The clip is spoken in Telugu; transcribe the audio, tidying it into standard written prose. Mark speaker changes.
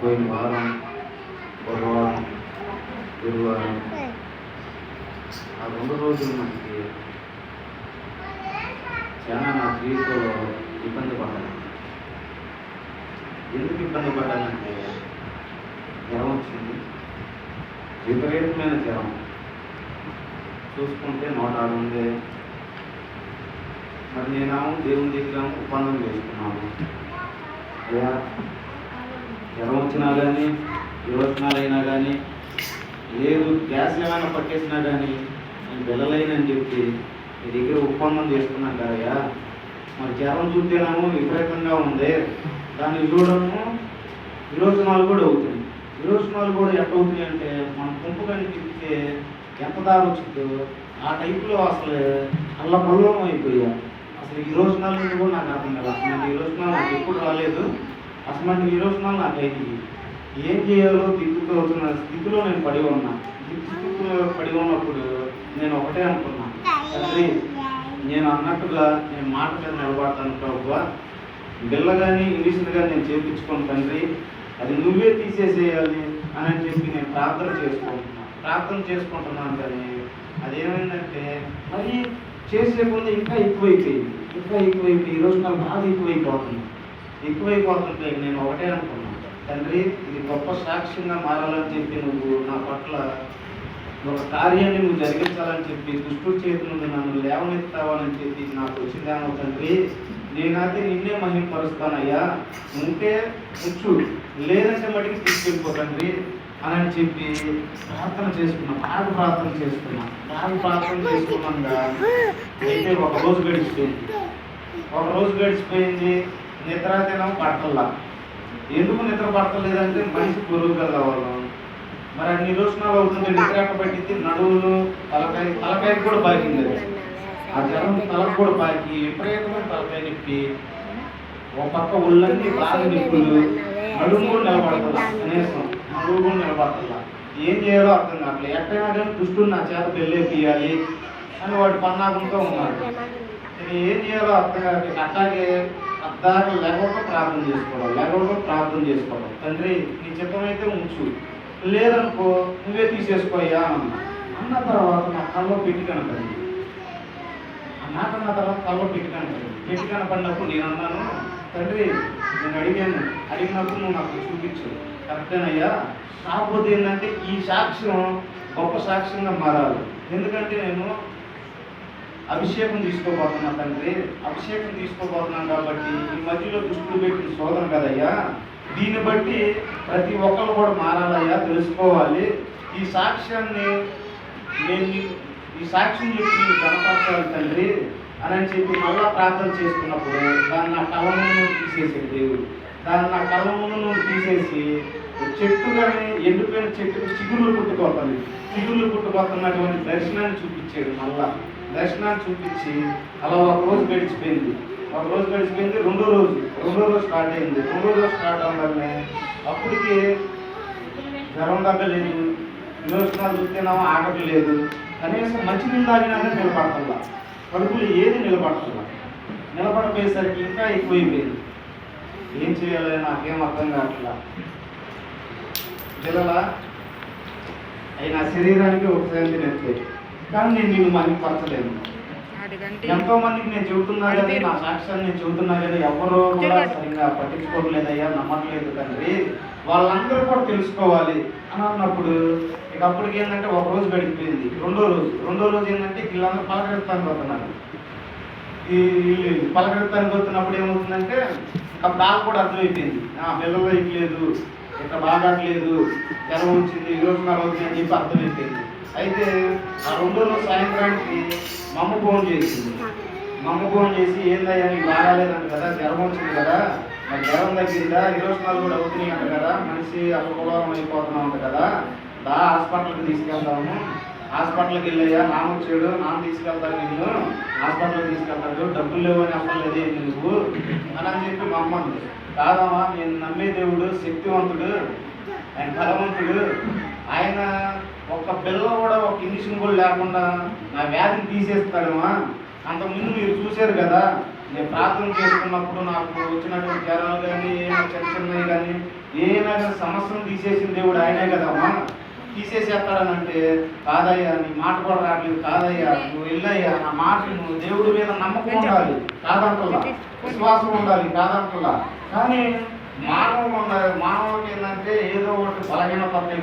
Speaker 1: పోయిన వారం బుధవారం గురువారం ఆ 2 రోజులు మనకి చాలా నా జీవితంలో ఇబ్బంది పడ్డాను. ఎందుకు ఇబ్బంది పడ్డానంటే జ్వరం వచ్చింది, విపరీతమైన జ్వరం. చూసుకుంటే 106 ఉంది. మరి నేనేమో దేవుని దగ్గర ఒప్పందం చేసుకున్నాను, అయ్యా జ్వరం వచ్చినా కానీ విరోచనాలైనా కానీ లేదు గ్యాస్ ఏమైనా పట్టేసినా కానీ నేను వెళ్ళలేనని చెప్పి మీ దగ్గర ఒప్పందం చేసుకున్నాను కదయ్యా. మరి జ్వరం చూస్తేనేమో విపరీతంగా ఉంది, దాన్ని చూడము విరోచనాలు కూడా అవుతుంది. విరోచనాలు కూడా ఎట్లా అవుతాయి అంటే మన కుంపు కానీ తిప్పితే ఎంత దారి వచ్చిందో ఆ టైపులో అసలు అల్లపల్లం అయిపోయా. అసలు విరోచనాలు కూడా నాకు అర్థం కాదు. అసలు విరోచనాలు నాకు ఎప్పుడు రాలేదు. అసలు విరోచనాలు నాకు అయితే ఏం చేయాలో దిక్కుతోతున్న స్థితిలో నేను పడి ఉన్నా. స్థితిలో పడి ఉన్నప్పుడు నేను ఒకటే అనుకున్నా, తండ్రి నేను అన్నట్టుగా నేను మాట మీద నిలబడతాను ప్రభువా. బిల్ల కానీ ఇంగ్లీష్లు కానీ నేను చేయించుకోను తండ్రి, అది నువ్వే తీసేసేయాలి అని చెప్పి నేను ప్రార్థన చేసుకుంటున్నాను. కానీ అదేమైందంటే మరి చేసే ముందు ఇంకా ఎక్కువైపోయి ఈరోజు నాకు బాగా ఎక్కువైపోతుంటే నేను ఒకటే అనుకున్నాను, తండ్రి ఇది గొప్ప సాక్ష్యంగా మారాలని చెప్పి నువ్వు నా పట్ల ఒక కార్యాన్ని నువ్వు జరిగించాలని చెప్పి దుష్టుల చేతి నుండి నన్ను లేవనెత్తావని చెప్పి నాకు వచ్చిందేమో తండ్రి. నేనైతే నిన్నే మహిమపరుస్తానయ్యా, ఉంటే ఉంచు, లేదంటే మటుకు తీసుకెళ్ళిపో తండ్రి అని చెప్పి ప్రార్థన చేసుకున్నాగా అయితే ఒక రోజు గడిచిపోయింది. నిద్ర తినం పట్టల్లా. ఎందుకు నిద్ర పట్టలేదంటే మనిషి బరువు కదా వాళ్ళు. మరి అన్ని రోజునాలు అవుతుంటే నిద్ర పట్టింది, నడువులు తలకాయ కూడా బాగింది. ఆ జ్వరం తలకు కూడా బాకి విపరీతమైన తలకాయ నొప్పి, ఒక పక్క ఒళ్ళన్నీ బాగా నిప్పులు, నడుము కూడా నిలబడతల్లా, కనీసం నడువు కూడా నిలబడతల్లా. ఏం చేయాలో అర్థం కావట్లేదు. ఎట్టయినా కానీ దుష్టుని నా చేత పెళ్ళేపియాలి అని వాడు పన్నాగంతో ఉన్నాడు. నేను ఏం చేయాలో అర్థం కావట్లేదు. అట్లాగే అద్దాక లేకపోతే ప్రార్థన చేసుకోవడం తండ్రి నీ చిత్తమైతే ఉంచు, లేదనుకో నువ్వే తీసేసుకోయ్యా అన్న తర్వాత నా కళ్ళలో పెట్టి కనపడింది. ఆ మాట అన్న తర్వాత కళ్ళలో పెట్టి కనపడినప్పుడు నేను అన్నాను, తండ్రి నేను అడిగినప్పుడు నువ్వు నాకు చూపించు, కరెక్టేనయ్యా. కాకపోతే ఏంటంటే ఈ సాక్ష్యం గొప్ప సాక్ష్యంగా మారాలి. ఎందుకంటే నేను అభిషేకం తీసుకోబోతున్నా తండ్రి, అభిషేకం తీసుకోబోతున్నాను కాబట్టి ఈ మధ్యలో దుష్టులు పెట్టిన శోధన కదయ్యా, దీన్ని బట్టి ప్రతి ఒక్కరు కూడా మారాలయ్యా, తెలుసుకోవాలి. ఈ సాక్ష్యం చెప్పి నేను కనపరచాలి తండ్రి అని చెప్పి మళ్ళా ప్రార్థన చేసుకున్నప్పుడు దాన్ని నా కళ్ళ ముందు తీసేసాడు దేవుడు. దాన్ని నా కళ్ళ ముందు తీసేసి చెట్టు కానీ ఎండిపోయిన చెట్టుకు చిగుళ్ళు పుట్టుకోతున్నటువంటి దర్శనాన్ని చూపించాడు. మళ్ళా దర్శనాన్ని చూపించి అలా ఒక రోజు గడిచిపోయింది. రెండో రోజు స్టార్ట్ అయింది. రెండో రోజు స్టార్ట్ అవ్వగానే అప్పటికి జ్వరం తగ్గలేదు, విరోచనాలు చూస్తేనేమో ఆగట్లేదు, కనీసం మంచినీళ్ళు తాగినాక నిలబడతల్లా, కడుపులు ఏది నిలబడిపోయేసరికి ఇంకా ఎక్కువైపోయింది. ఏం చేయాలో నాకేం అర్థం కావట్లా. పిల్లలా అవి నా శరీరానికి ఒక శాంతి నెత్తే, కానీ నేను నిన్ను మహిమపరచలేను. ఎంతో మందికి నేను చెబుతున్నా కానీ నా సాక్ష్యాన్ని నేను చెబుతున్నా కానీ ఎవరో కూడా సరిగ్గా పట్టించుకోవట్లేదయ్యా, నమ్మట్లేదు తండ్రి, వాళ్ళందరూ కూడా తెలుసుకోవాలి అని అన్నప్పుడు ఇక అప్పటికి ఏంటంటే ఒక రోజు గడిచిపోయింది. రెండో రోజు ఏంటంటే వీళ్ళందరూ పలకరిస్తానికి వస్తున్నారు. ఈ పలకరిస్తానికి వస్తున్నప్పుడు ఏమవుతుందంటే ఇంకా బాగా కూడా అర్థమైపోయింది, పిల్లలు ఇట్లేదు, ఇక్కడ బాగట్లేదు, జ్వరం వచ్చింది, ఈరోజు నాకు అవుతుంది అని చెప్పి అర్థమైపోయింది. అయితే ఆ రెండో రోజు సాయంత్రానికి మా అమ్మ ఫోన్ చేసి ఏందయ్యా నీకు బాగాలేదంట కదా, జ్వరం వచ్చింది కదా, మరి జ్వరం తగ్గిందా, విరోచనాలు కూడా అవుతున్నాయి అంట కదా, మనిషి అపకులారం అయిపోతున్నా ఉంట కదా, హాస్పిటల్కి తీసుకెళ్తాము. హాస్పిటల్కి వెళ్ళయ్యా, నాన్న వచ్చాడు, నాన్న తీసుకెళ్తాను, నిన్ను హాస్పిటల్కి తీసుకెళ్తాడు, డబ్బులు లేవని అవ్వలేదే నువ్వు అని చెప్పి మా అమ్మ అంది. కాదమ్మా, నేను నమ్మే దేవుడు శక్తివంతుడు, ఆయన బలవంతుడు, ఆయన ఒక్క పిల్ల కూడా ఒక ఇంజక్షన్ కూడా లేకుండా నా వ్యాధిని తీసేస్తాడమ్మా. అంతకుముందు మీరు చూశారు కదా, నేను ప్రార్థన చేసుకున్నప్పుడు నాకు వచ్చినటువంటి జ్వరాలు కానీ ఏమైనా చిన్న చిన్నవి కానీ ఏమైనా కానీ సమస్యను తీసేసిన దేవుడు ఆయనే కదమ్మా. తీసేసేస్తాడనంటే కాదయ్యా నీ మాట కూడా రావట్లేదు, కాదయ్యా నువ్వు వెళ్ళయ్యా నా మాట నువ్వు దేవుడి మీద నమ్మకం ఉండాలి కాదంటల్లా, విశ్వాసం ఉండాలి కాదంటల్లా. కానీ మానవులు ఉండాలి. మానవులకి ఏంటంటే ఏదో ఒకటి బలహీన పడతాయి